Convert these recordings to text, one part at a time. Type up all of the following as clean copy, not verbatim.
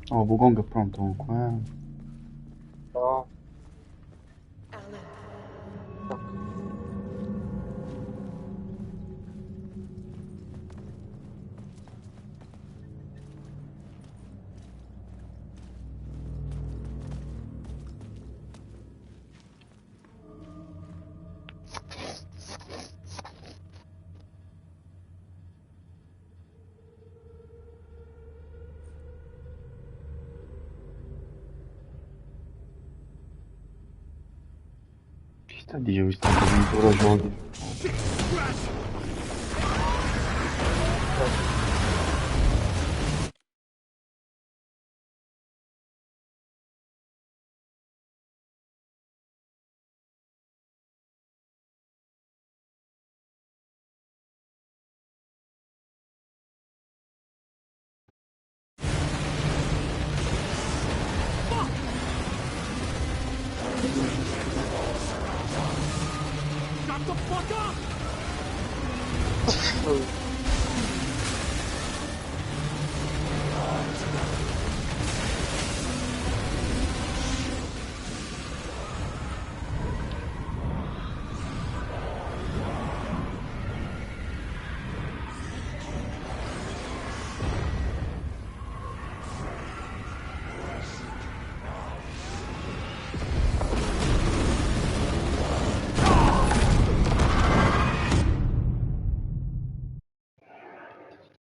Oh, Wukong è pronto comunque, No. Alan, Ci sta a dire che sta addirittura giochi. Shut the fuck up!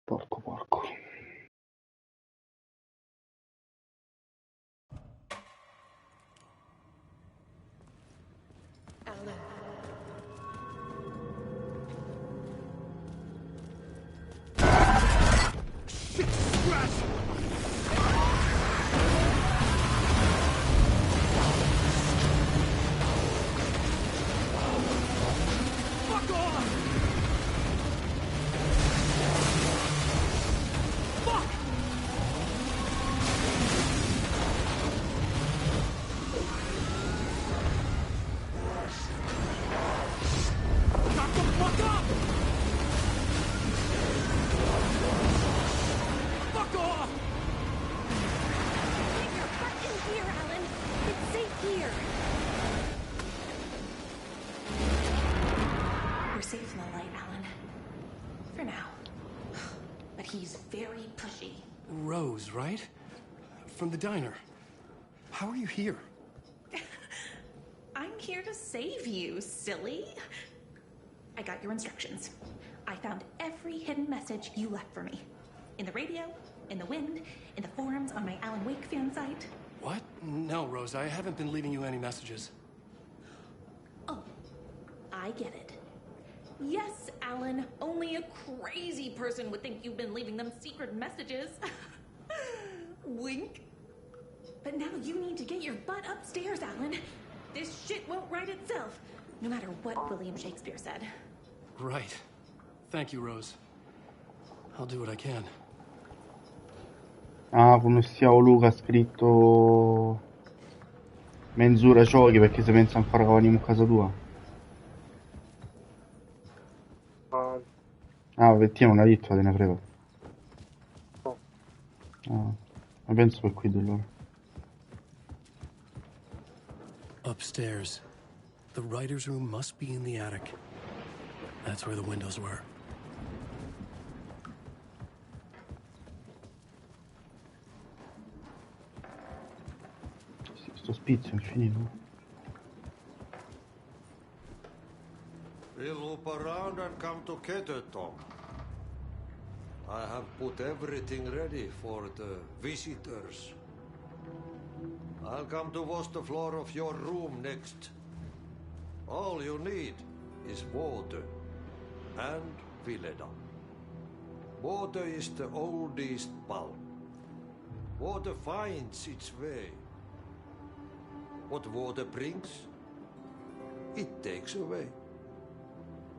Porco porco. Alan, Fuck off! Fuck! Shut the fuck up! Fuck off! Get your butt in here, Alan. It's safe here. We're safe in the light, Alan. For now. But he's very pushy. Rose, right? From the diner. How are you here? I'm here to save you, silly. I got your instructions. I found every hidden message you left for me. In the radio, in the wind, in the forums on my Alan Wake fan site. What? No, Rose, I haven't been leaving you any messages. Oh, I get it. Yes, Alan, only a crazy person would think you've been leaving them secret messages. Wink. But now you need to get your butt upstairs, Alan. This shit won't right itself, no matter what William Shakespeare said. Right. Thank you, Rose. I'll do what I can. Ah, come stiamo Luca ha scritto mezz'ora giochi perché se pensa ancora che venimo a casa tua. Ah, Bettina non l'ha detto, te ne frega. Ah, ma penso per qui allora. Upstairs. The writer's room must be in the attic. That's where the windows were. Sto spizio è finito. We'll loop around and come to Keteton. I have put everything ready for the visitors. I'll come to wash the floor of your room next. All you need is water and Vileda. Water is the oldest bulb. Water finds its way. What water brings, it takes away.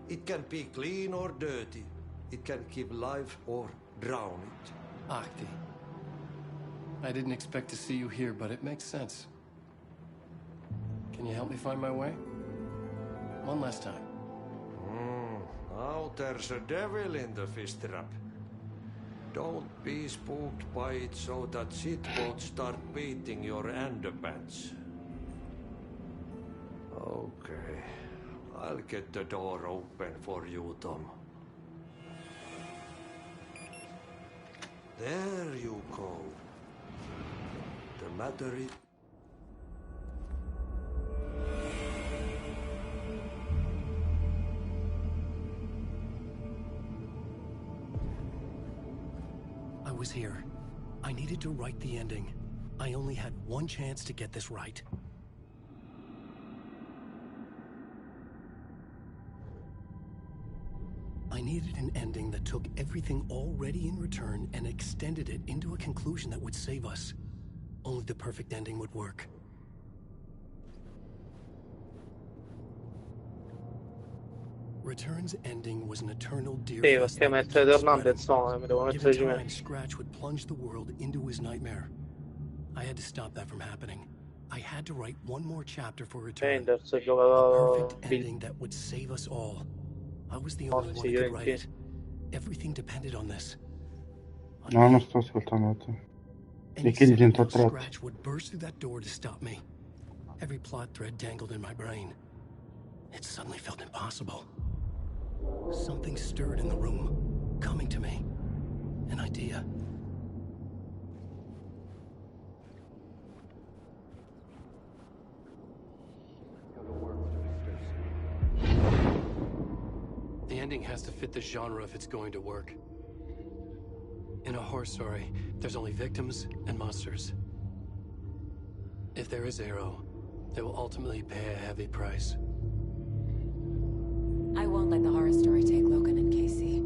It can be clean or dirty. It can keep life or drown it. Ahti. I didn't expect to see you here, but it makes sense. Can you help me find my way? One last time. Now there's a devil in the fish trap. Don't be spooked by it so that shit won't start beating your underpants. Okay, I'll get the door open for you, Tom. There you go. The matter is... I was here. I needed to write the ending. I only had one chance to get this right. I needed an ending that took everything already in return and extended it into a conclusion that would save us. Only the perfect ending would work. Return's ending was an eternal deer Sì, fest perché that would mettere keep tornando spreading. mi devo Given mettere giù. time, Scratch would plunge the world into his nightmare. I had to stop that from happening. I had to write one more chapter for Return. Enders A giocavo perfect ending that would save us all. I was the only one sì, who io could write in it. Everything depended on this. On No, me. non sto ascoltando te. Any Perché li second sento now, attratti? Scratch would burst through that door to stop me. Every plot thread tangled in my brain. It suddenly felt impossible. Something stirred in the room, coming to me. An idea. The ending has to fit the genre if it's going to work. In a horror story, there's only victims and monsters. If there is Arrow, they will ultimately pay a heavy price. I won't let the horror story take Logan and Casey.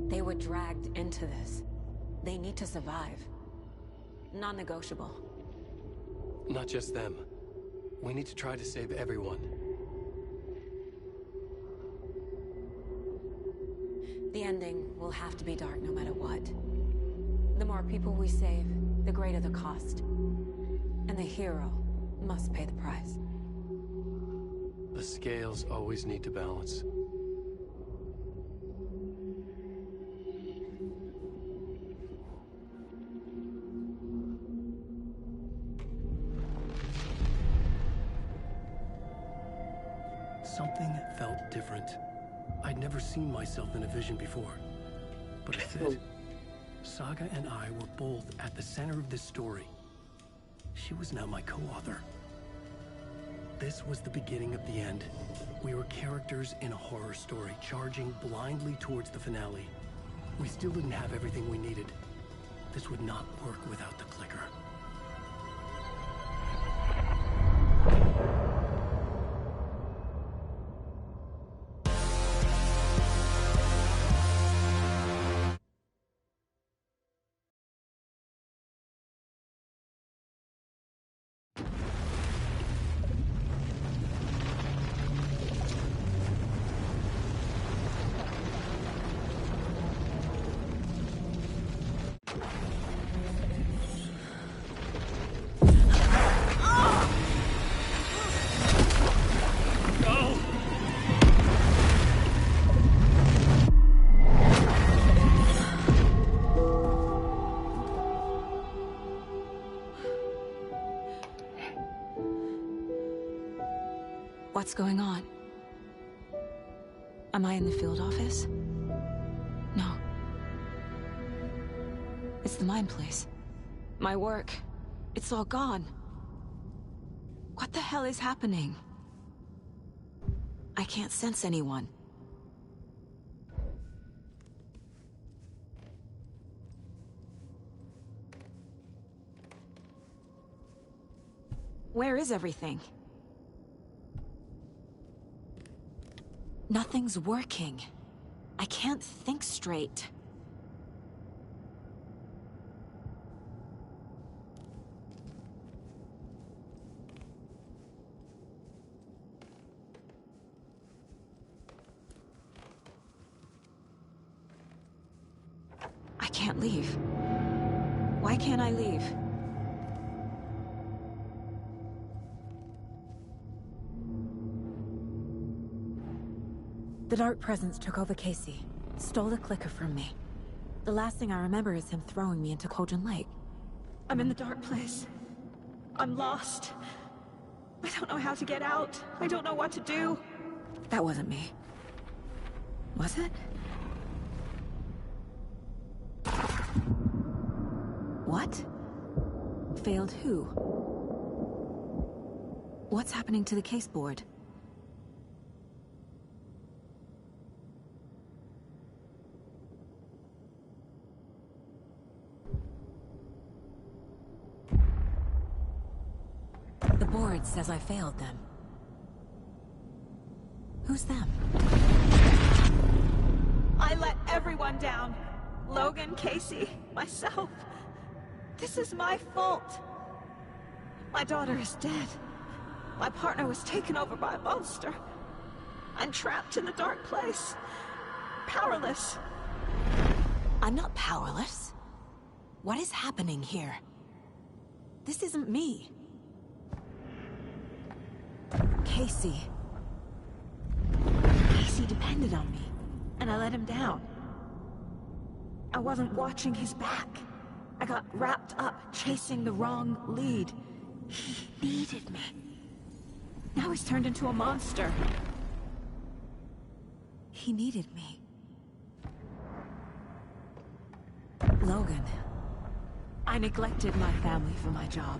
They were dragged into this. They need to survive. Non-negotiable. Not just them. We need to try to save everyone. The ending will have to be dark no matter what. The more people we save, the greater the cost. And the hero must pay the price. The scales always need to balance. Something felt different. I'd never seen myself in a vision before. But it fit. Saga and I were both at the center of this story. She was now my co-author. This was the beginning of the end. We were characters in a horror story, charging blindly towards the finale. We still didn't have everything we needed. This would not work without the clicker. What's going on? Am I in the field office? No. It's the mine place. My work. It's all gone. What the hell is happening? I can't sense anyone. Where is everything? Nothing's working. I can't think straight. I can't leave. Why can't I leave? The Dark Presence took over Casey, stole the clicker from me. The last thing I remember is him throwing me into Cauldron Lake. I'm in the dark place. I'm lost. I don't know how to get out. I don't know what to do. That wasn't me. Was it? What? Failed who? What's happening to the case board? The board says I failed them. Who's them? I let everyone down. Logan, Casey, myself. This is my fault. My daughter is dead. My partner was taken over by a monster. I'm trapped in the dark place. Powerless. I'm not powerless. What is happening here? This isn't me. Casey. Casey depended on me, and I let him down. I wasn't watching his back. I got wrapped up chasing the wrong lead. He needed me. Now he's turned into a monster. He needed me. Logan. I neglected my family for my job.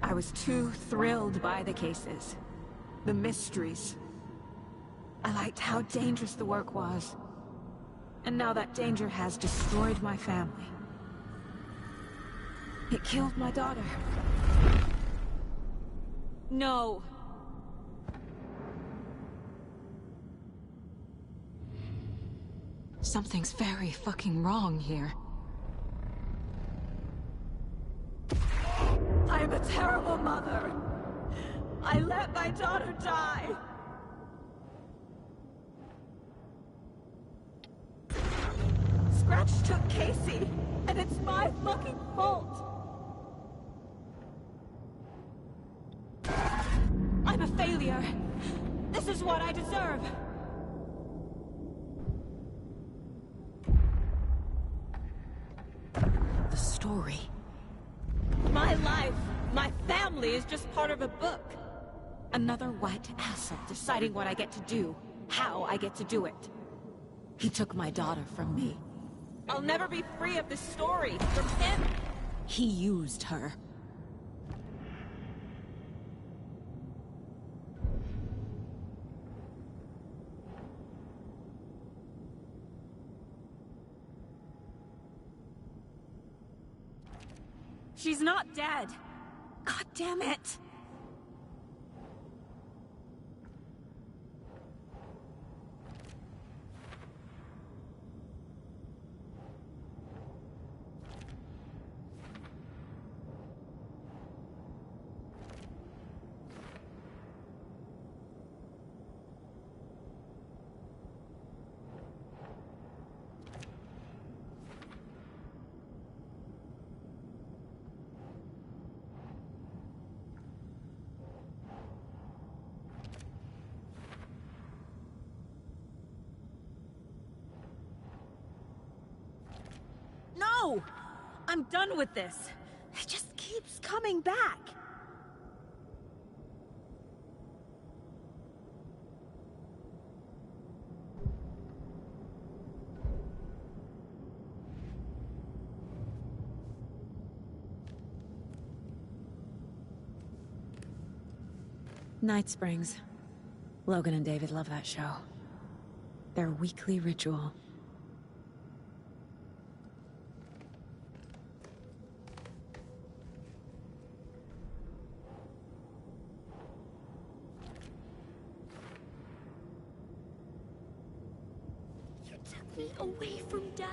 I was too thrilled by the cases, the mysteries. I liked how dangerous the work was. And now that danger has destroyed my family. It killed my daughter. No. Something's very fucking wrong here. I'm a terrible mother. I let my daughter die. Scratch took Casey, and it's my fucking fault. I'm a failure. This is what I deserve. The story. My life, my family is just part of a book. Another white asshole deciding what I get to do, how I get to do it. He took my daughter from me. I'll never be free of this story from him. He used her. She's not dead. God damn it. No! I'm done with this. It just keeps coming back. Night Springs. Logan and David love that show. Their weekly ritual. You took me away from Dad.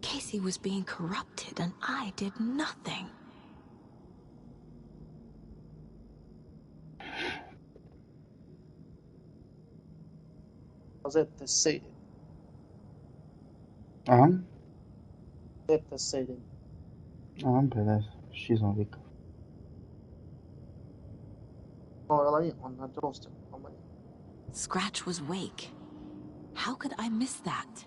Casey was being corrupted and I did nothing. Cos'è Sadie? Ah? Cos'è Sadie? Ah, vabbè, dai, ci sono ricco. No, era la mia, mannaggia lo stiamo. Mamma mia. Scratch was Wake. How could I miss that?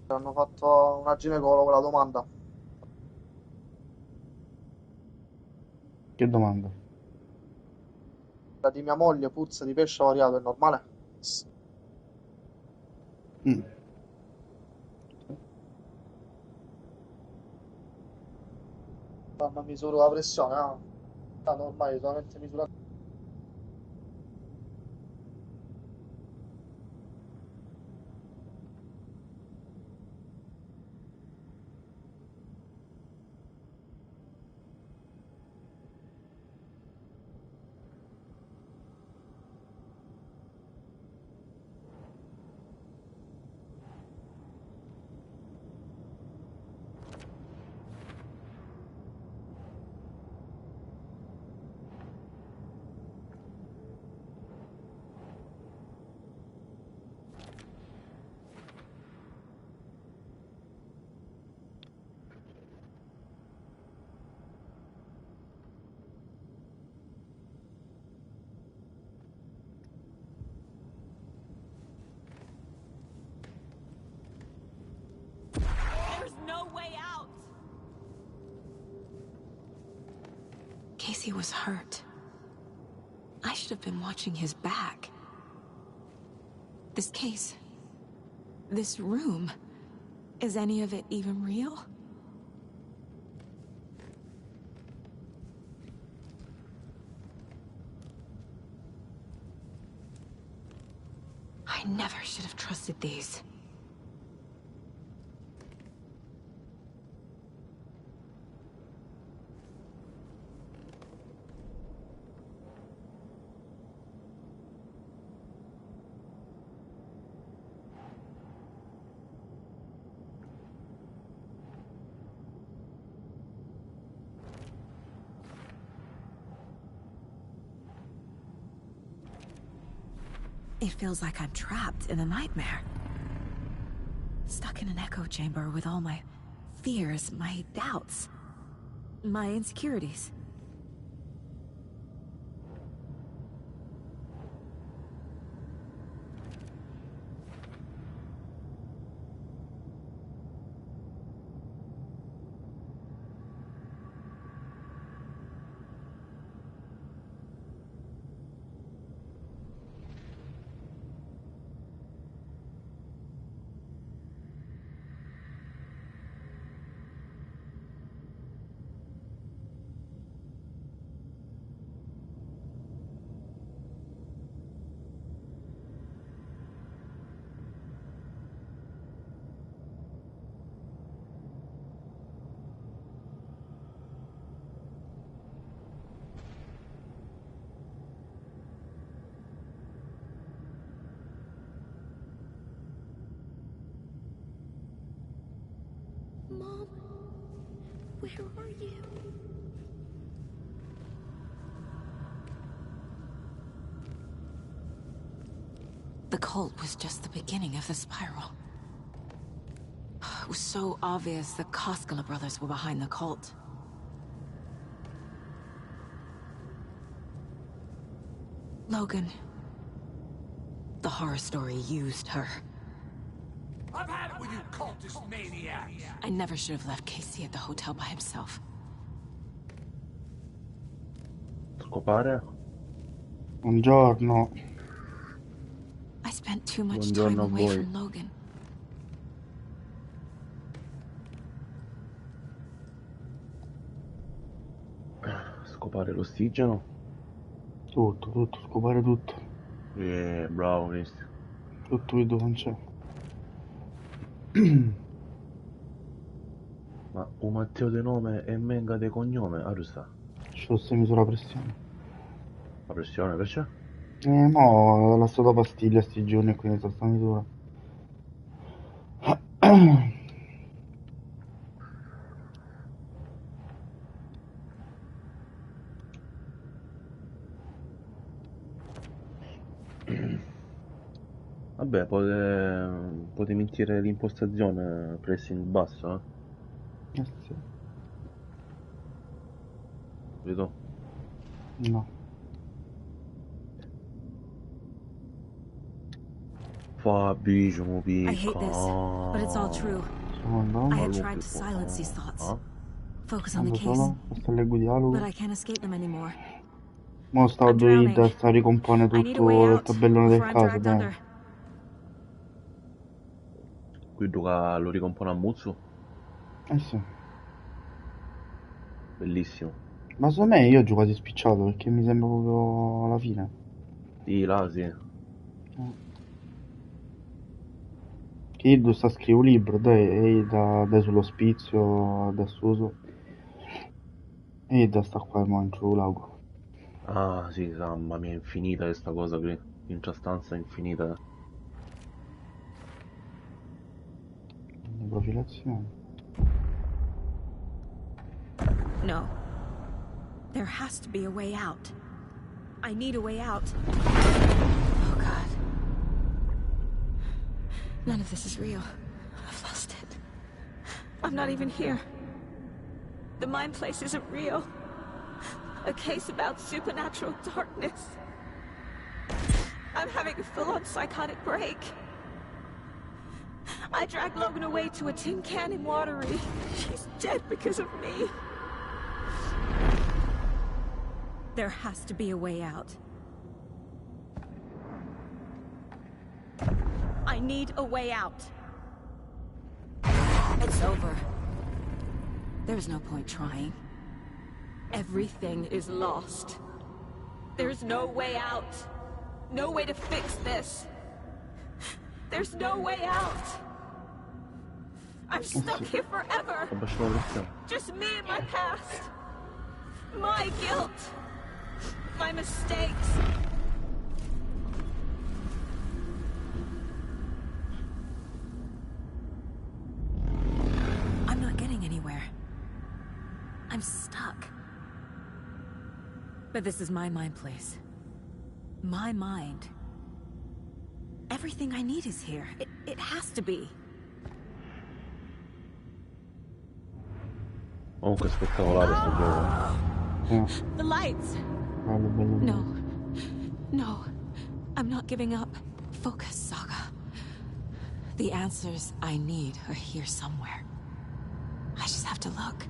Hanno fatto una ginecologa la domanda. Che domanda? La di mia moglie puzza di pesce variato, è normale? Mm. Mamma, misuro la pressione, ah. Tanto ormai solamente misura. There's no way out! Casey was hurt. I should have been watching his back. This case... this room... is any of it even real? I never should have trusted these. It feels like I'm trapped in a nightmare. Stuck in an echo chamber with all my fears, my doubts, my insecurities. Mom, where are you? The cult was just the beginning of the spiral. It was so obvious the Koskela brothers were behind the cult. Logan. The horror story used her. I've had it with you cultist maniacs! I never should have left Casey at the hotel by himself. Scopare? Buongiorno. I spent too much Buongiorno time a away voi. from Logan. Scopare l'ossigeno? Tutto, scopare tutto. Bravo, Cristian. Tutto vedo non c'è. Ma un Matteo di nome e Menga di cognome, Arusa. Ci ho misura la pressione. La pressione, perciò? Mo la sto pastiglia sti giorni e quindi sta misura. Vabbè, potevi mentire l'impostazione pressing basso, Sì. vedo. No. Fabicio, mo I hate this, but it's all true. Secondo. I had tried to silence these thoughts. Focus on the Quando case. solo? Questo leggo dialogo. But I can't escape them anymore. Mo sta I'm Druid, drowning. sta ricompone I need a way tutto il out tabellone del before I'm caso, dragged dai. under. Qui lo ricompone a Muzzu. Sì. Bellissimo. Ma secondo me io ho quasi spicciato perché mi sembra proprio alla fine. Sì, là sì. Kid sta a scrivere un libro, dai sull'ospizio da Suso. E da sta qua mo in giù lago. Ah sì, mamma mia, è infinita questa cosa qui. In questa stanza è infinita. Profilazione. No. There has to be a way out. I need a way out. Oh, God. None of this is real. I've lost it. I'm not even here. The mind place isn't real. A case about supernatural darkness. I'm having a full-on psychotic break. I dragged Logan away to a tin can in Watery. She's dead because of me. There has to be a way out. I need a way out. It's over. There's no point trying. Everything is lost. There's no way out. No way to fix this. There's no way out. I'm stuck here forever. Just me and my past. My guilt. My mistakes. I'm not getting anywhere. I'm stuck. But this is my mind place. My mind. Everything I need is here. It has to be. Comunque spettacolare sto gioco. The lights. No. No. I'm not giving up. Focus, Saga. The answers I need are here somewhere. I just have to look.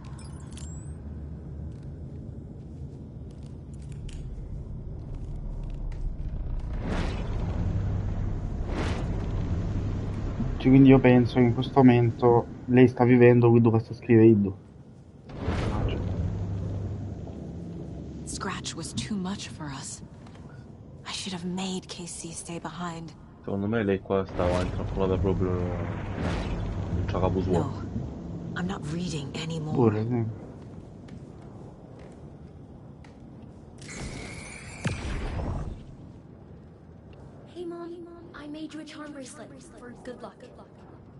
Quindi io penso che in questo momento lei sta vivendo quello che sta scrivendo. Scratch was too much for us. I should have made KC stay behind. Secondo me lei qua stava intrappolata proprio in capo suo. No, I'm not reading anymore. Pure, sì. Hey Mom, I made you a charm bracelet for good luck.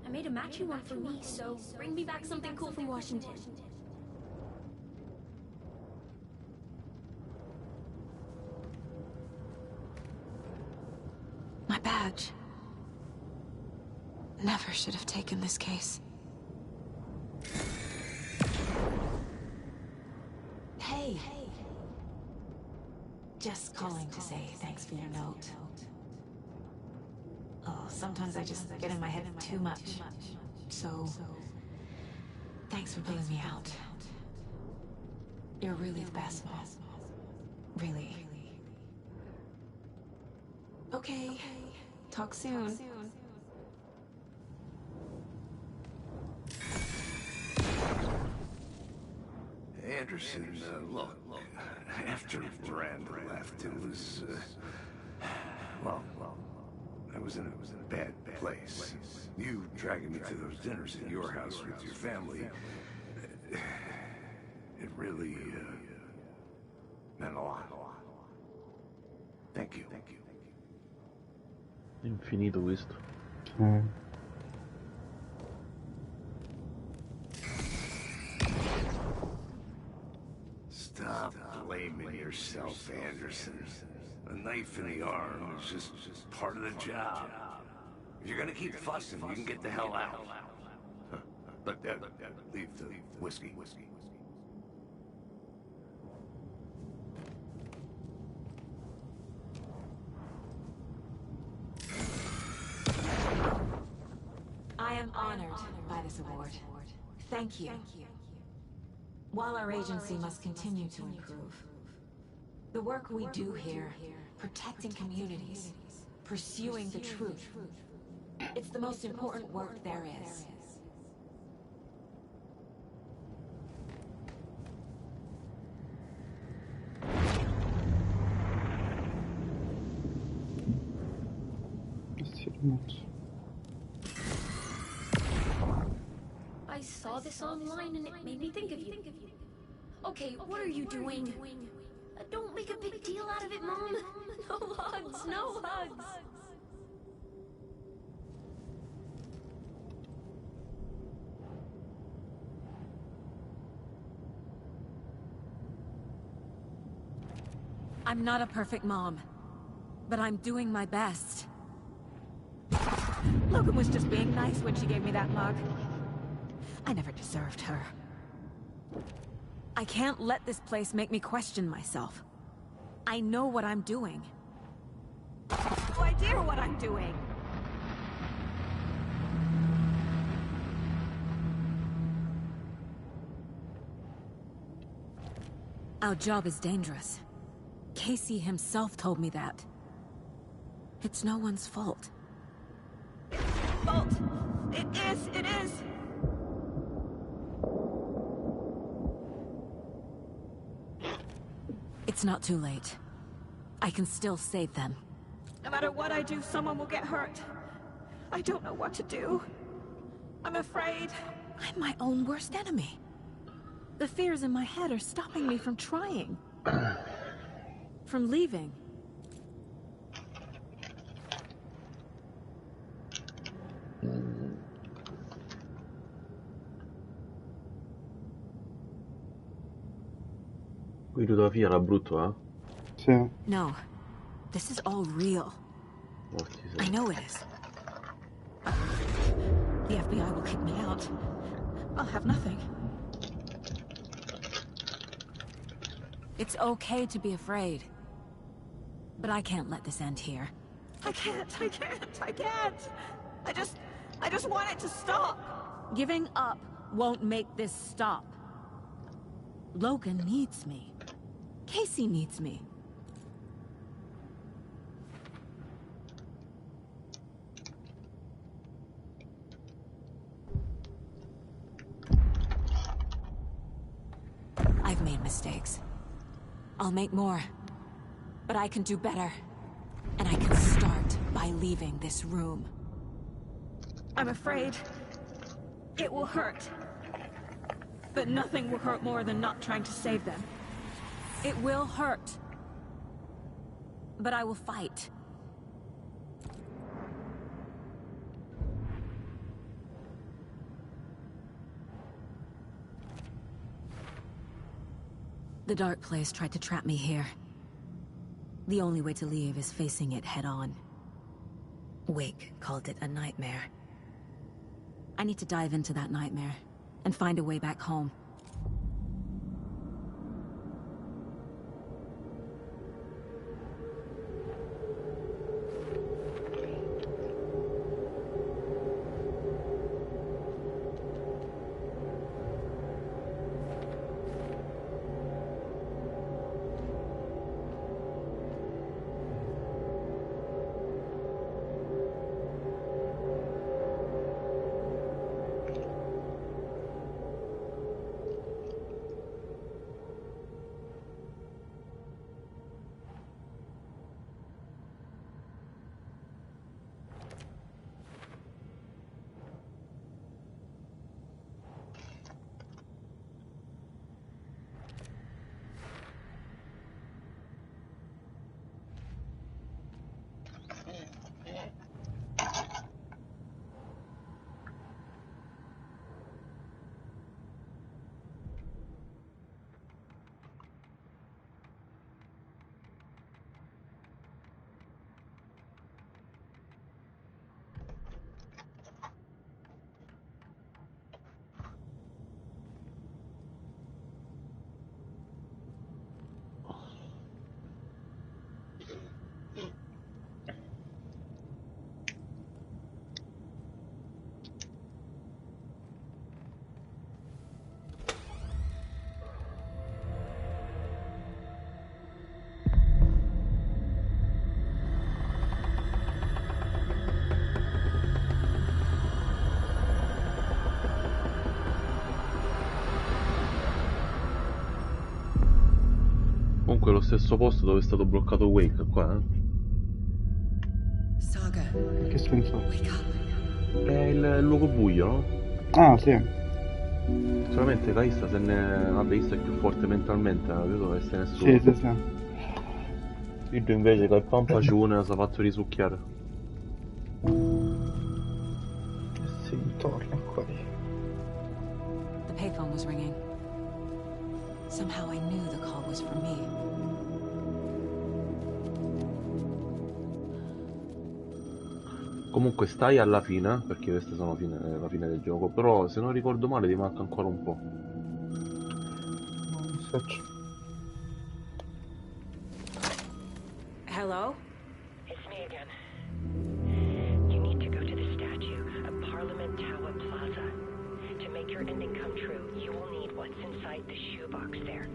I made a matching one for me, so bring me back something cool from Washington. My badge. Never should have taken this case. Hey. Just calling to say thanks for your note. Oh, sometimes I just get in my head too much. So, thanks for pulling me out. You're really the best, Mom. Really. Okay. Talk soon. Anderson, look, after Miranda left, it was, well, I was in a bad place. You dragging me to those dinners at your house with your family, it really, meant a lot. Thank you. Infinito questo. Stop blaming yourself, Anderson. A knife in the arm is just part of the job. If you're gonna keep fussing, you can get the hell out. But leave the whiskey. I am honored by this award. Thank you. While our agency must continue to improve, the work we do here, protecting communities, pursuing the truth, it's the most important work there is. I saw this online and it made me think of you. Okay, what are you doing? Don't make a big deal out of it, Mom. No hugs, no hugs. I'm not a perfect mom, but I'm doing my best. Logan was just being nice when she gave me that mug. I never deserved her. I can't let this place make me question myself. I know what I'm doing. No idea what I'm doing. Our job is dangerous. Casey himself told me that. It's no one's fault. Fault. It is. It's not too late. I can still save them. No matter what I do, someone will get hurt. I don't know what to do. I'm afraid. I'm my own worst enemy. The fears in my head are stopping me from trying. From leaving. Qui fotografia era brutto, eh? Sì. No. This is all real. I know it is. The FBI will kick me out. I'll have nothing. It's okay to be afraid. But I can't let this end here. I can't. I just want it to stop. Giving up won't make this stop. Logan needs me. Casey needs me. I've made mistakes. I'll make more. But I can do better. And I can start by leaving this room. I'm afraid it will hurt. But nothing will hurt more than not trying to save them. It will hurt. But I will fight. The Dark Place tried to trap me here. The only way to leave is facing it head-on. Wake called it a nightmare. I need to dive into that nightmare and find a way back home. comunque è lo stesso posto dove è stato bloccato Wake qua, Saga, Che senso? wake up. È il luogo buio, no? Ah, sì. Solamente Calista se ne... Vabbè, Calista è più forte mentalmente, credo che se ne Sì, sì, sì. Io invece col pampacione si è fatto risucchiare. Sì, torna qua. The payphone was ringing. Somehow I knew the call was for me. Comunque stai alla fine, perché queste sono la fine del gioco, però se non ricordo male ti manca ancora un po'. Non so. Hello? It's me again. You need to go to the statue of Parliament Tower Plaza. To make your ending come true, you will need what's inside the shoebox there.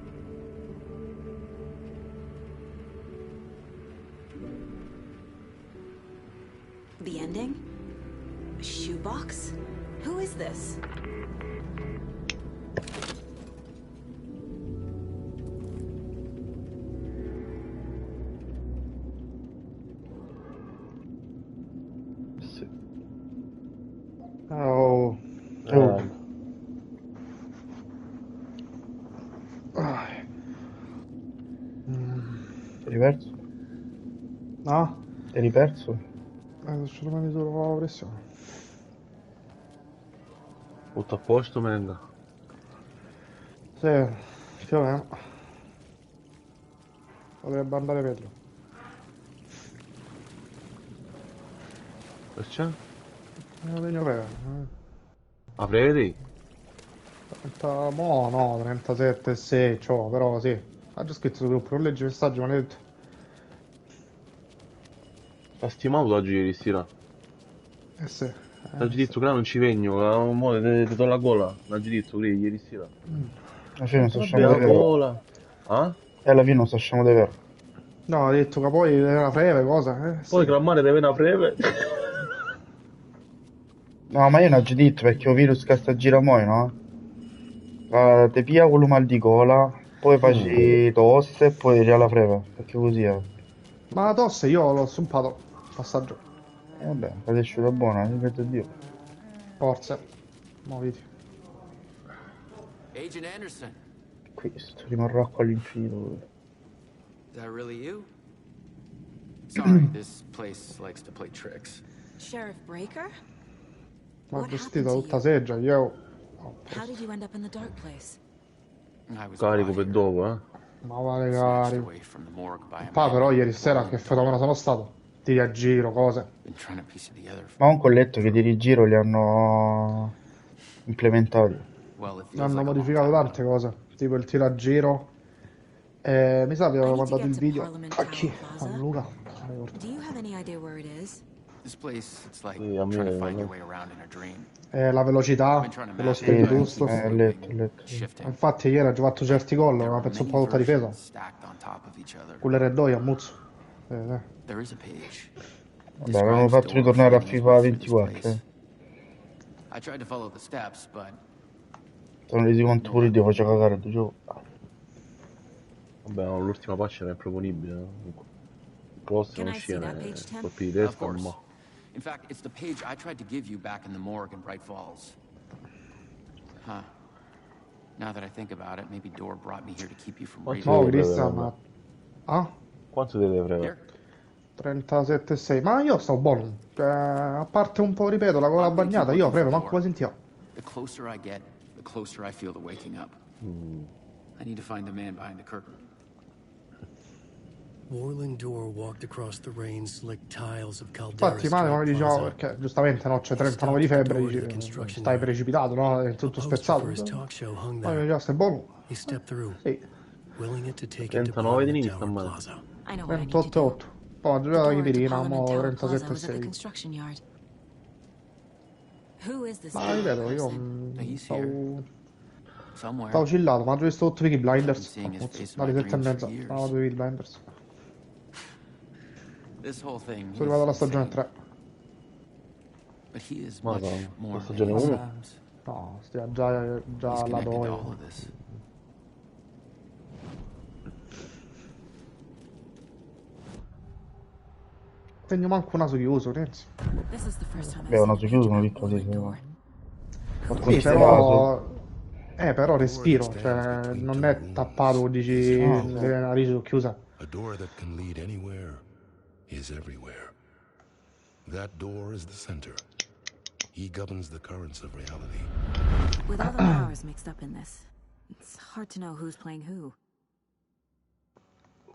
The ending? A shoebox? Who is this? Sì. Oh. Eri perso? No? Eri perso? Lascio domani solo la pressione. Tutto a posto, Menga? Sì, più o meno. Potrebbe andare meglio. Perciò? Vengo per. A prevedi? 30, no, 37, 6, ciò, però sì. Ha già scritto sul gruppo, non leggi i messaggi, ma ne ha detto. Ha stimato oggi ieri sera. Sì. L'hai detto che non ci vengo, mo ti do la gola. L'hai detto che ieri sera. Alla fine non so Vabbè, la gola. Ah? E alla fine non so di vero. No, ha detto che poi è una preve, cosa? Poi clamare deve una preve. No, ma io non ho già detto perché ho virus che sta a girare mo', no? Ti pia quello mal di gola, poi faci tosse e poi eri alla preve, perché così è. Ma la tosse io l'ho sumpato. Passaggio. Vabbè, è uscita buona, ripeto Dio. Forza. Muoviti. Agent Anderson. Questo rimarrà qua all'infinito. Is that really you? Sorry, this place likes to play tricks. Sheriff Breaker? Ma vestita tutta seggia, io. How did you end up in the dark place? Carico per dopo, Ma vale cari. Pa, però ieri sera che fenomeno sono stato? Tiri a giro, cose. Ma comunque ho letto che i rigiro li hanno implementati. Hanno modificato tante cose, tipo il tiro a giro. Mi sa che avevo mandato il video a chi? A Luca. Do you have any idea where it is? This place, it's like trying to find your way around in a dream. La velocità, dello spiritus. Letto. Infatti ieri ho fatto certi gol, ma penso un po' tutta difesa. Con l'R2 ammuzzo. Vabbè, avevano fatto ritornare a FIFA 24. I tried to follow the steps, but Sono resi conto pure io faccio cagare tu gioco. Vabbè, no, l'ultima patch era improponibile. Comunque. Il prossimo uscire colpi di testa, ma... In fact, it's the page I tried to give you back in the morgue in Bright Falls. Huh. Now that I think about it, maybe Dor brought me here to keep you from No, Christian. Ah? Quanto te deve prendere? 37,6. Ma io sto buono. A parte un po', ripeto, la gola bagnata, io prego, manco la sentivo. The closer I get, the closer I feel to waking up. I need to find the man behind the curtain. Warling Door walked across the rain-slicked tiles of Infatti, Caldera's male mi diciamo Plaza. perché giustamente no, c'è 39 di febbre, dici, stai precipitato, no? È tutto spezzato. Ma mi diceva, stai buono? He stepped through, Sì. willing it to take it to 39 di Parliament inizio, Tower ma... Plaza. 28,8. Poi ho giocato la chipirina, mo 37,6. Ma ripeto, io stavo chillato, ma ho visto tutto Peaky Blinders. Dalle 7:30, stavo due Peaky Blinders. Sono arrivato alla stagione 3. Madonna, la stagione 1? No, stia già alla 2. Tengo manco un naso chiuso, Renzi. This is the first time Beh, un naso chiuso non dico così. Sì, però respiro, cioè non è tappato, dici le narici sono chiuse. A door that can lead anywhere is everywhere. That door is the center. He governs the currents of reality. With all the powers mixed up in this, it's hard to know who's playing who.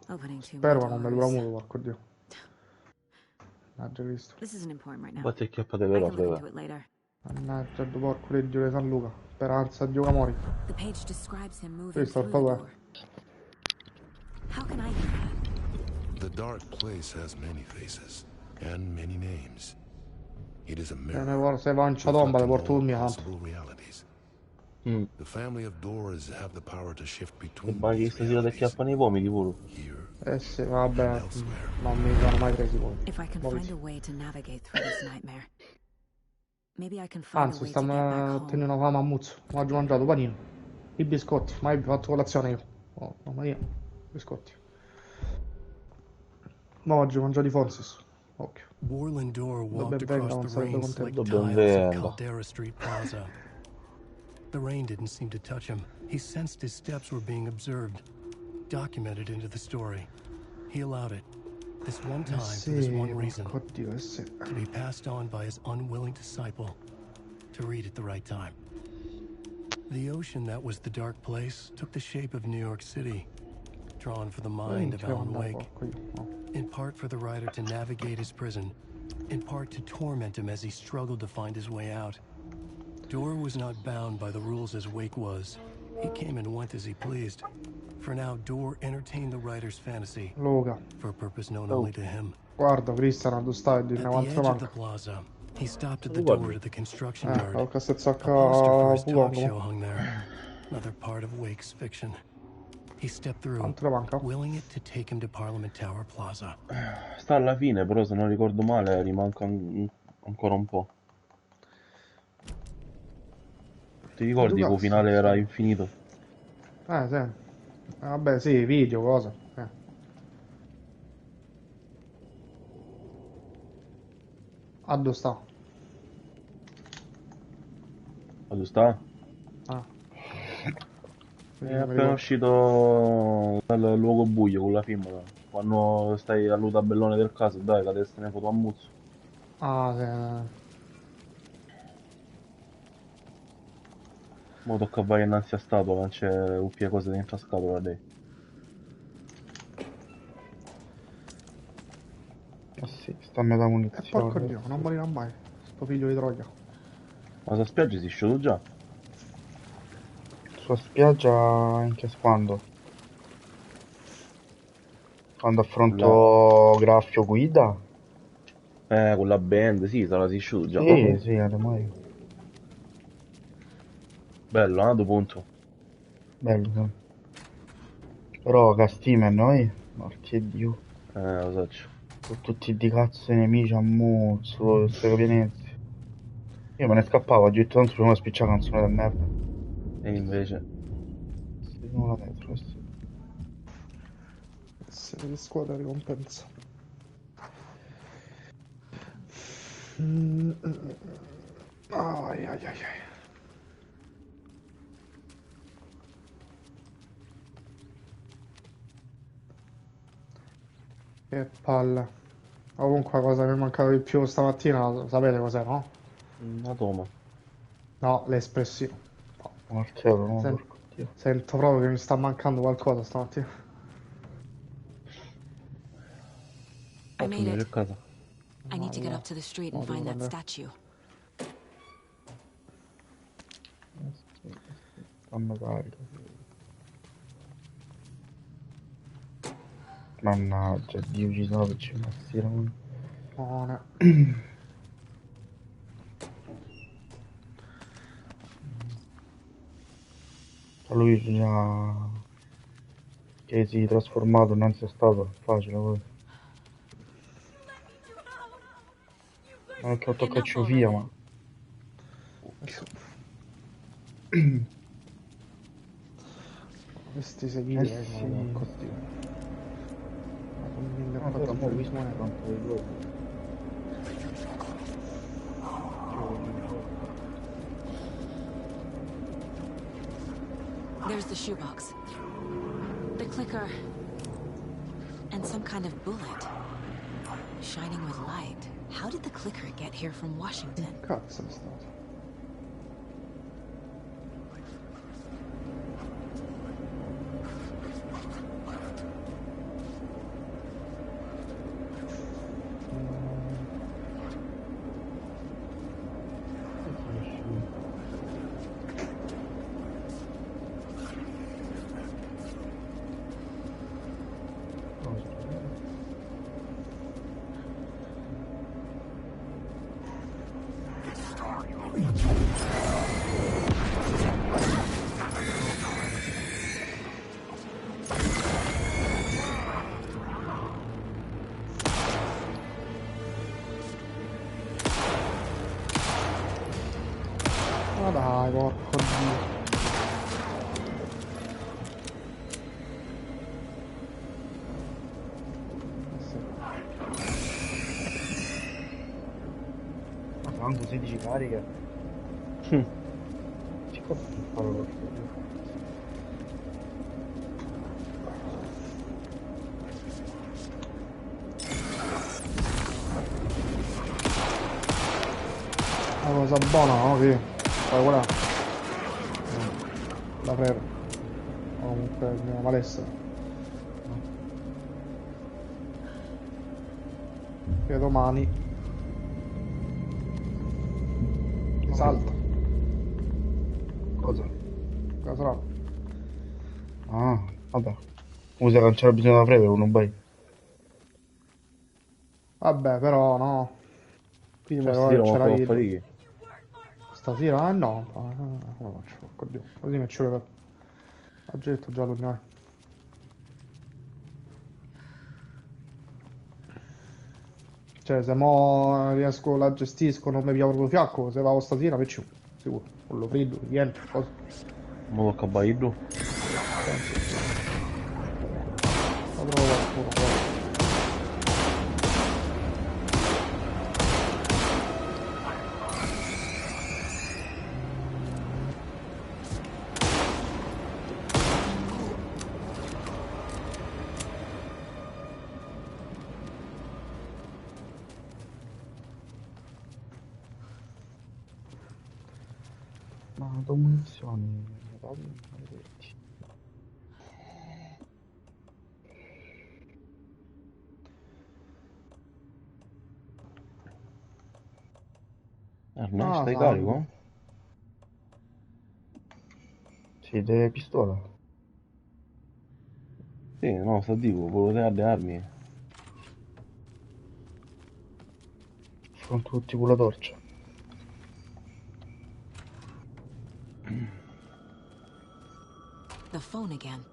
Opening two Spero more che non me dura doors. muto, porco Dio. Mannaggia Cristo. This isn't important right now. Batti il chiappate I can veloce, look into it later. Mannaggia il porco di Dio di San Luca. Speranza, gioca mori. The page describes him moving Questo è il through the papà. door. How can I hear that? The dark place has many faces and many names. It is a mirror. Se va in ciatomba, le porto tu mia tanto. Possible realities. The family of Doors have the power to shift E between poi che stasera ti acchiappano i vomiti pure. Eh sì, vabbè, non mi sono mai presi poi. If I can find a way to navigate through this nightmare. Maybe I can find a Anzi, way to get back stiamo home. tenendo una fame a muzzo. Oggi ho mangiato panino. I biscotti, mai fatto colazione io. Oh, mamma mia, biscotti. Ma oggi ho mangiato i Fonsis. Occhio. Warland Door walked Ben venga, across non the sarebbe rain slick contento. Ben tiles of venga. Caldera Street Plaza. The rain didn't seem to touch him. He sensed his steps were being observed, documented into the story. He allowed it, this one time for this one reason, to be passed on by his unwilling disciple, to read at the right time. The ocean that was the dark place took the shape of New York City, drawn for the mind of Alan Wake, in part for the writer to navigate his prison, in part to torment him as he struggled to find his way out. Door was not bound by the rules as Wake was. He came and went as he pleased. For now, Door entertained the writer's fantasy, Luca, for a purpose known only to him. guarda Cristiano, tu stai di At the quanto edge of the manca. plaza, he stopped at the door to the construction yard. Ho A sacca poster for his talk pulongo. show hung there, another part of Wake's fiction. He stepped through, Quanto manca? willing it to take him to Parliament Tower Plaza. Sta alla fine, però se non ricordo male rimanca ancora un po'. Ti ricordi che il finale era infinito? Sì. Vabbè, sì, video, cosa. A dove sta? Ma tu sta? Ah. È appena uscito dal luogo buio con la film. Quando stai al tabellone del caso, dai, cadeste ne foto a muzzo. Ah, sì. Mo tocca vai innanzi a statola, non c'è un cose dentro a scatola lei. Sì, sta a metà munizione. Porco Dio, non morirà mai. Sto figlio di Troia. Ma la spiaggia si è sciolto già? Sulla spiaggia in che quando? Quando affronto Graffio guida? Con la band, sì, sarà si sciolto già. Sì, ormai. Bello, due punto. Bello, sì. Però Castime noi? Porca Dio. Lo so. Con tutti di cazzo i nemici a muzzo, queste capienze. Io me ne scappavo, ho detto tanto prima spicciare la canzone del merda. E invece? Sì, non la metro, sì. Essere di squadra ricompensa. Ai ai ai ai. Che palle. Comunque la cosa che mi mancava di più stamattina, sapete cos'è, no? Una toma. No, l'espressione. Martello, no? Porco Dio. Sento proprio che mi sta mancando qualcosa stamattina. I made it. Casa. I need to get up to the street and find that statue. Fammi carico. Mannaggia, Dio ci sono per cima stirano. Buona. Lui già che si è trasformato innanzi a stato facile poi. Non è che ho toccato via, ma questi seguiti sì. ma ne ho No, fatto però un visto quanto di loro. There's the shoebox. The clicker. And some kind of bullet. Shining with light. How did the clicker get here from Washington? Cazzo è stato? Ma dai, porco dio. Ma tanto 16 cariche. Ci cosa per fare lo Una cosa buona, no? Sì. Poi quella. La frera. O comunque il mio malessere. Che domani ti salta. Cosa? Cosa sarà? Ah, vabbè. Usa che c'era bisogno da freve con un bai. Vabbè, però no. Quindi Cioè, stasera c'era non il- fa fare. Stasera? Ah no, come faccio? Oddio, così mi ci vuole. Ha già detto già l'unione. Cioè, se mo riesco, la gestisco, non mi piace proprio fiacco, se vado stasera, faccio sicuro. Con lo freddo, niente, cosa. Ma tocca a Baillo. Lo trovo qualcuno, poi. Ma do munizioni. Maledetti. Arne, Ah, stai salve. carico? Sì, delle pistole. Sì, no, sta dico, volevo tenere le armi. Sono tutti con la torcia. The phone again.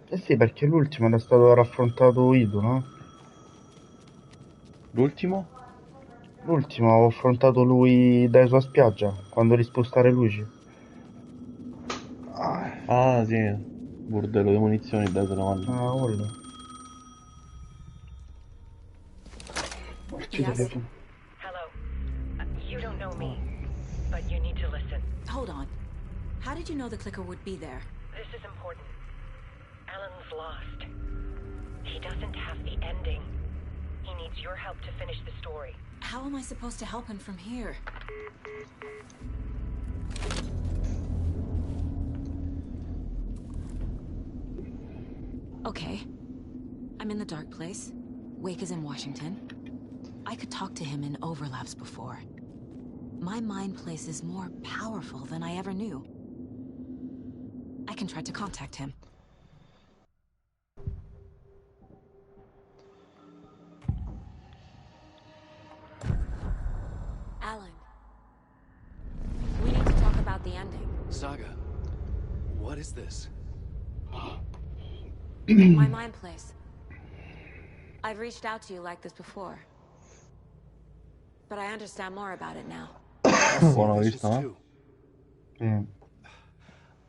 Eh sì, perché l'ultimo era stato raffrontato Ido, no? L'ultimo? L'ultimo ho affrontato lui dalla sua spiaggia, quando rispostare luci. Ah, sì. Bordello di munizioni, dai, te la mando. Ah, quello. Yes? Hello. You don't know me, but you need to listen. Hold on. How did you know the clicker would be there? This is important. Alan's lost. He doesn't have the ending. He needs your help to finish the story. How am I supposed to help him from here? Okay. I'm in the dark place. Wake is in Washington. I could talk to him in overlaps before. My mind place is more powerful than I ever knew. I can try to contact him. Alan. We need to talk about the ending. Saga, what is this? My mind place. I've reached out to you like this before. But I understand more about it now. Buona vista, no? Sì.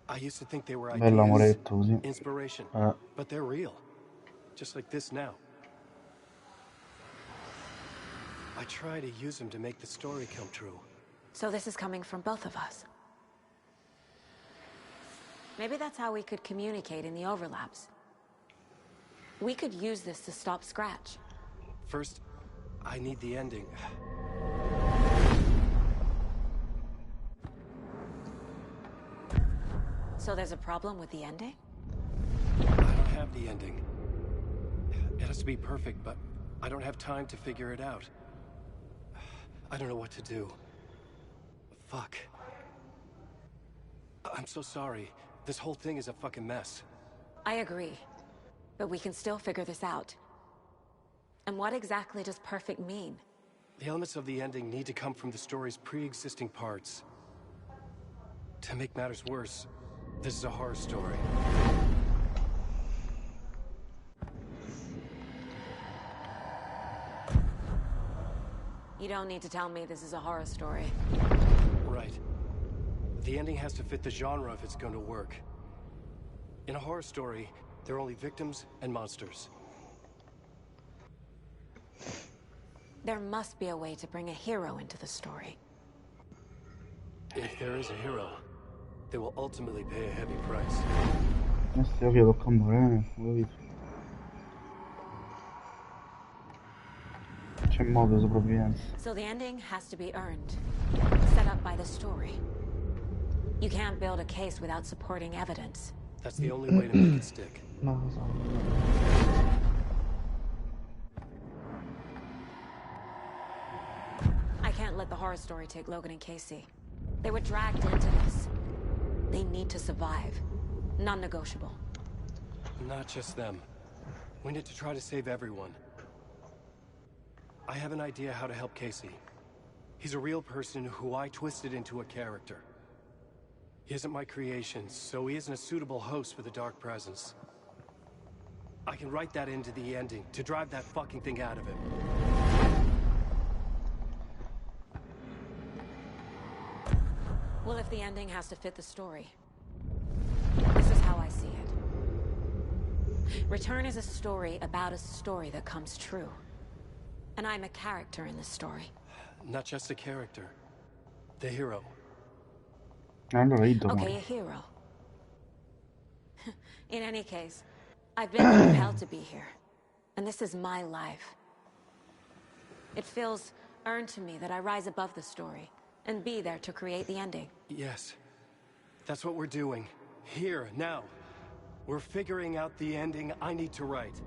I used to think they were Bella ideas, Moretto, così. inspiration, but they're real. just like this now. I try to use them to make the story come true. So this is coming from both of us. Maybe that's how we could communicate in the overlaps. We could use this to stop Scratch. First, I need the ending. So there's a problem with the ending? I don't have the ending. It has to be perfect, but I don't have time to figure it out. I don't know what to do. Fuck. I'm so sorry. This whole thing is a fucking mess. I agree. But we can still figure this out. And what exactly does perfect mean? The elements of the ending need to come from the story's pre-existing parts. To make matters worse, this is a horror story. You don't need to tell me this is a horror story. Right. The ending has to fit the genre if it's going to work. In a horror story, there are only victims and monsters. There must be a way to bring a hero into the story. If there is a hero, they will ultimately pay a heavy price. Io tocca a morire, ho visto. C'è modo di sopravvivenza. So the ending has to be earned, set up by the story. You can't build a case without supporting evidence. That's the only way to make it stick. No, lo so. I can't let the horror story take Logan and Casey. They were dragged into this. They need to survive. Non-negotiable. Not just them. We need to try to save everyone. I have an idea how to help Casey. He's a real person who I twisted into a character. He isn't my creation, so he isn't a suitable host with a dark presence. I can write that into the ending to drive that fucking thing out of him. Well, if the ending has to fit the story, this is how I see it. Return is a story about a story that comes true. And I'm a character in this story. Not just a character. The hero. Okay, a hero. In any case, I've been compelled to be here. And this is my life. It feels earned to me that I rise above the story and be there to create the ending. Yes. That's what we're doing. Here, now. We're figuring out the ending I need to write.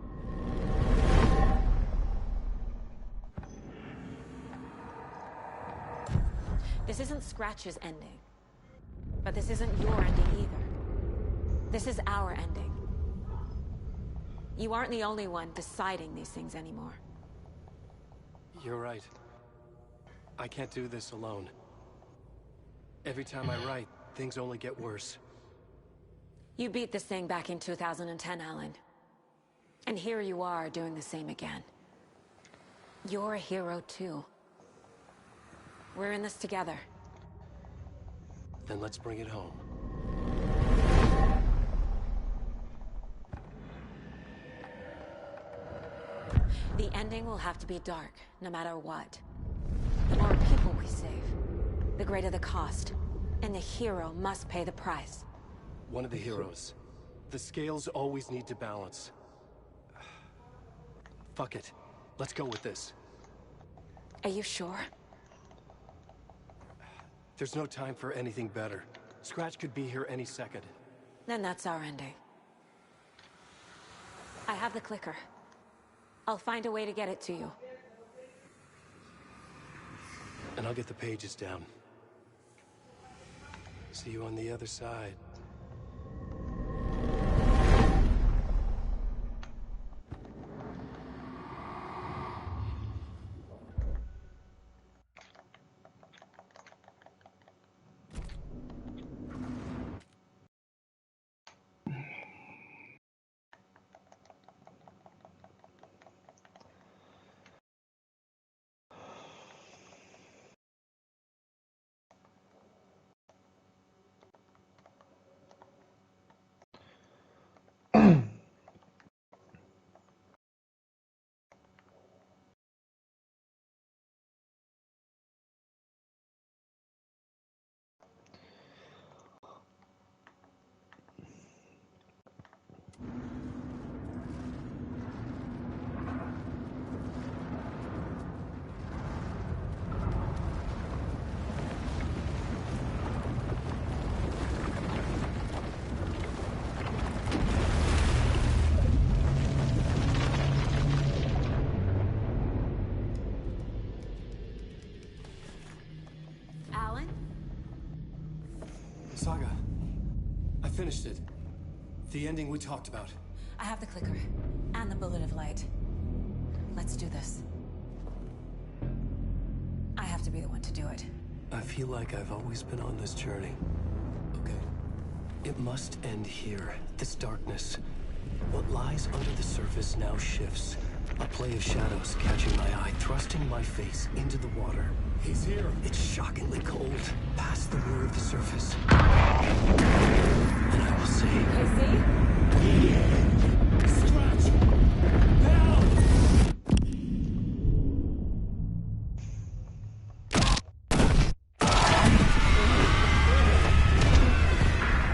This isn't Scratch's ending. But this isn't your ending either. This is our ending. You aren't the only one deciding these things anymore. You're right. I can't do this alone. Every time I write, things only get worse. You beat this thing back in 2010, Alan. And here you are doing the same again. You're a hero too. We're in this together. Then let's bring it home. The ending will have to be dark, no matter what. The more people we save, the greater the cost. And the hero must pay the price. One of the heroes. The scales always need to balance. Fuck it. Let's go with this. Are you sure? There's no time for anything better. Scratch could be here any second. Then that's our ending. I have the clicker. I'll find a way to get it to you. And I'll get the pages down. See you on the other side. finished it. The ending we talked about. I have the clicker and the bullet of light. Let's do this. I have to be the one to do it. I feel like I've always been on this journey. Okay. It must end here. This darkness. What lies under the surface now shifts. A play of shadows catching my eye, thrusting my face into the water. He's here. It's shockingly cold, past the mirror of the surface. And I will say... Casey? Stretch! Help!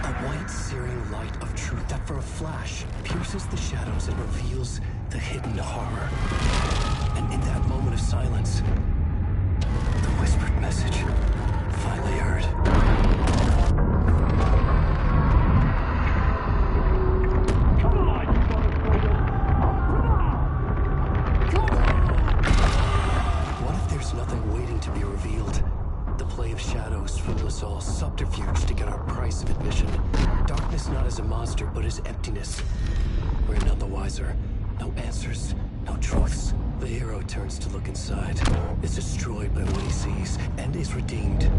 A white, searing light of truth that for a flash pierces the shadows and reveals the hidden horror. And in that moment of silence, the whispered message finally heard. Come on, you motherfucker! Come on! What if there's nothing waiting to be revealed? The play of shadows fool us all, subterfuge to get our price of admission. Darkness not as a monster, but as emptiness. We're none the wiser. No answers, no truths. The hero turns to look inside, is destroyed by what he sees, and is redeemed.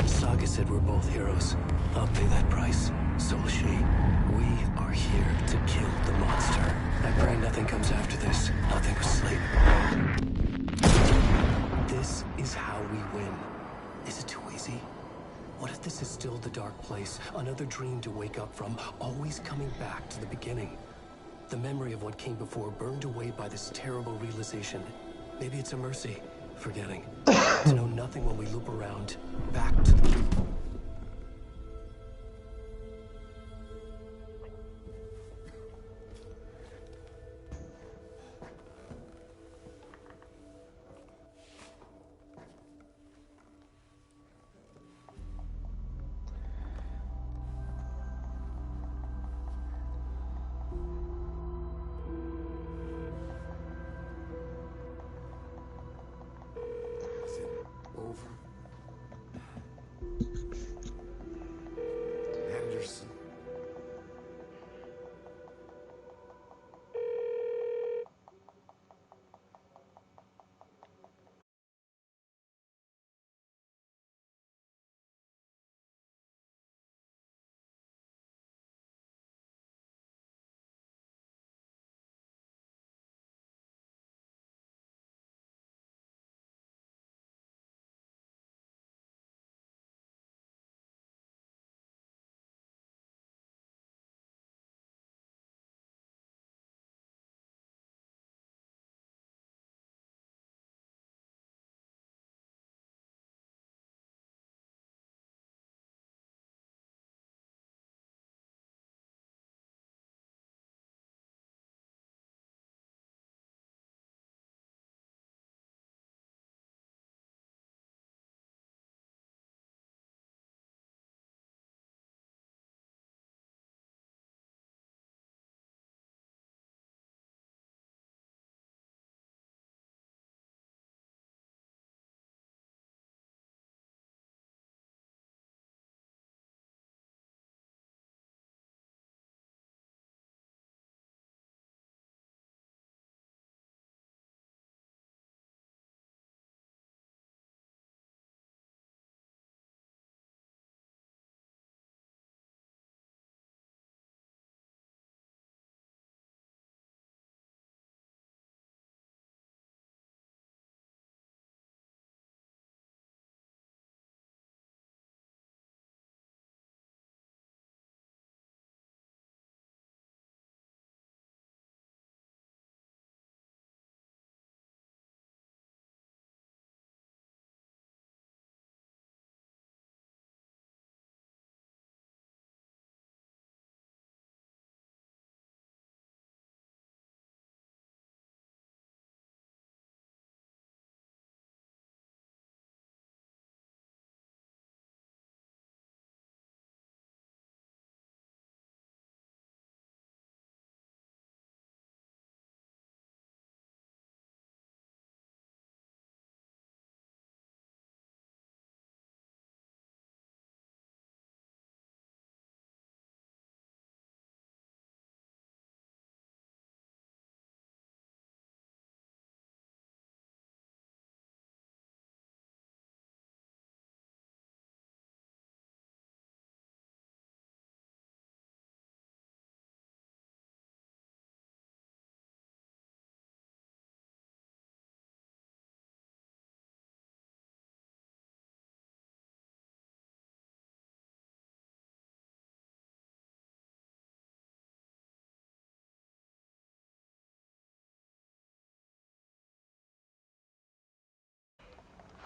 Saga said we're both heroes. I'll pay that price. So will she. We are here to kill the monster. I pray nothing comes after this. Nothing but sleep. This is how we win. Is it too easy? What if this is still the dark place? Another dream to wake up from, always coming back to the beginning. The memory of what came before burned away by this terrible realization. Maybe it's a mercy, forgetting. To know nothing when we loop around, back to the...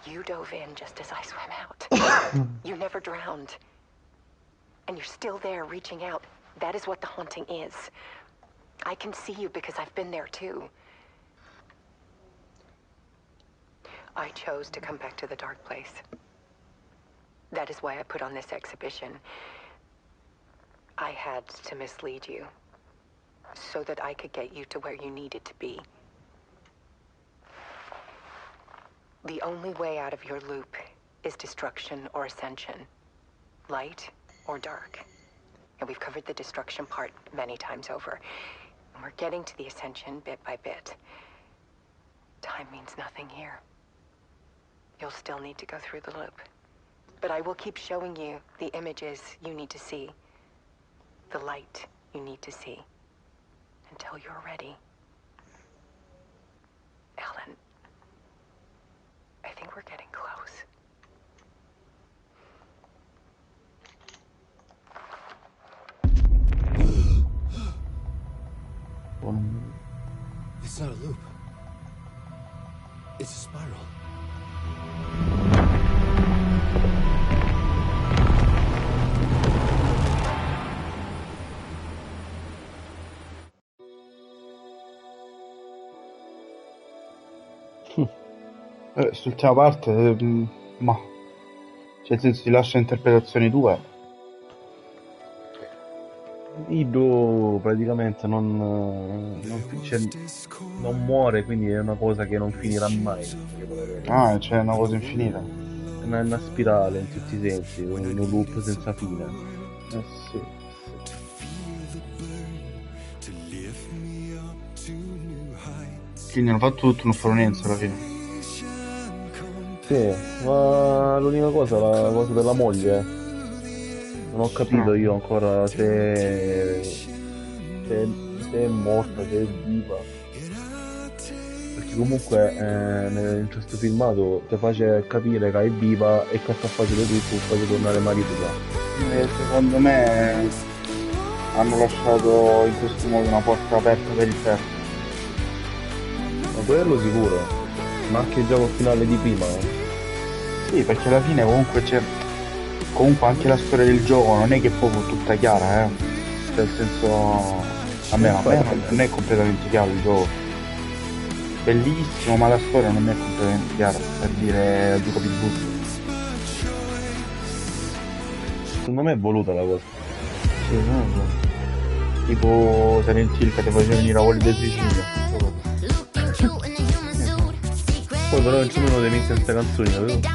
You dove in just as I swam out. You never drowned. And you're still there reaching out. That is what the haunting is. I can see you because I've been there too. I chose to come back to the dark place. That is why I put on this exhibition. I had to mislead you, so that I could get you to where you needed to be. The only way out of your loop is destruction or ascension. Light or dark. And we've covered the destruction part many times over. And we're getting to the ascension bit by bit. Time means nothing here. You'll still need to go through the loop. But I will keep showing you the images you need to see. The light you need to see. Until you're ready. Alan, I think we're getting close. It's not a loop. It's a spiral. Sull'ultima parte, ma cioè, nel senso, ti lascia interpretazioni tue. Ido praticamente non muore, quindi è una cosa che non finirà mai. Ah, cioè è una cosa infinita. È una spirale in tutti i sensi, un loop senza fine. Sì. Quindi hanno fatto tutto un foronense alla fine. Sì, ma l'unica cosa, la cosa della moglie. Non ho capito io ancora se è morta, se è viva. Perché comunque in questo filmato ti face capire che è viva e che sta facendo tutto, faccio tornare marito là. Secondo me hanno lasciato in questo modo una porta aperta per il terzo. Ma quello sicuro, ma anche già col finale di prima. Sì, perché alla fine comunque c'è. Comunque anche la storia del gioco non è che è proprio tutta chiara, Cioè nel senso. A me non è completamente chiaro il gioco. Bellissimo, ma la storia non è completamente chiara, per dire il gioco più brutto. Secondo me è voluta la cosa. Sì, no. Tipo Silent Hill che ti faceva venire a voli del suicidio. Poi però non ci sono dei mix in queste canzoni, capito?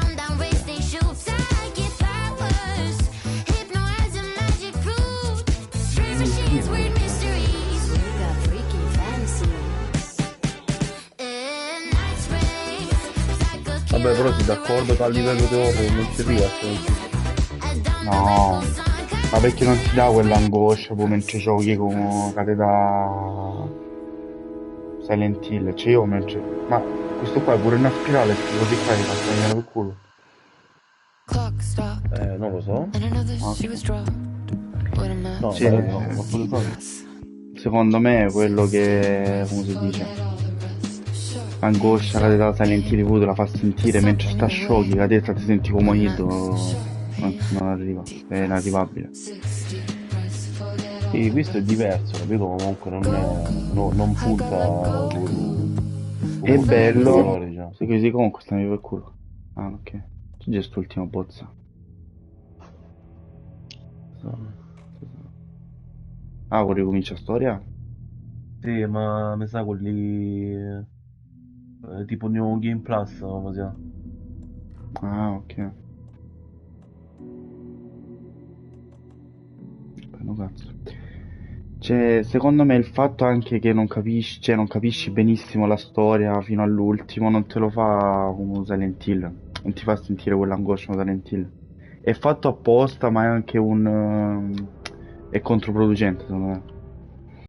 Vabbè, però sei d'accordo che a livello di horror non si riesce. No, ma perché non ti dà quell'angoscia poi mentre giochi come cade da Silent Hill, cioè io mentre. Ma questo qua è pure una spirale, così qua gli fa venire per culo. Non lo so. No, secondo me è quello che, come si dice, angoscia che da Silent Hill pure la fa sentire mentre sta sciogli, la testa ti senti come Ido, non arriva, è inarrivabile. Sì, questo è diverso, capito? Comunque non punta è bello, sì, così comunque stanno per culo. Ah, ok, c'è già quest'ultima bozza. Ah, vuoi ricominciare storia? Sì, ma mi sa quelli tipo New Game Plus, come si chiama? Ah, ok. No, cazzo. Cioè, secondo me il fatto anche che non capisci, cioè non capisci benissimo la storia fino all'ultimo non te lo fa come Silent Hill, non ti fa sentire quell'angoscia come Silent Hill. È fatto apposta, ma è anche è controproducente, secondo me.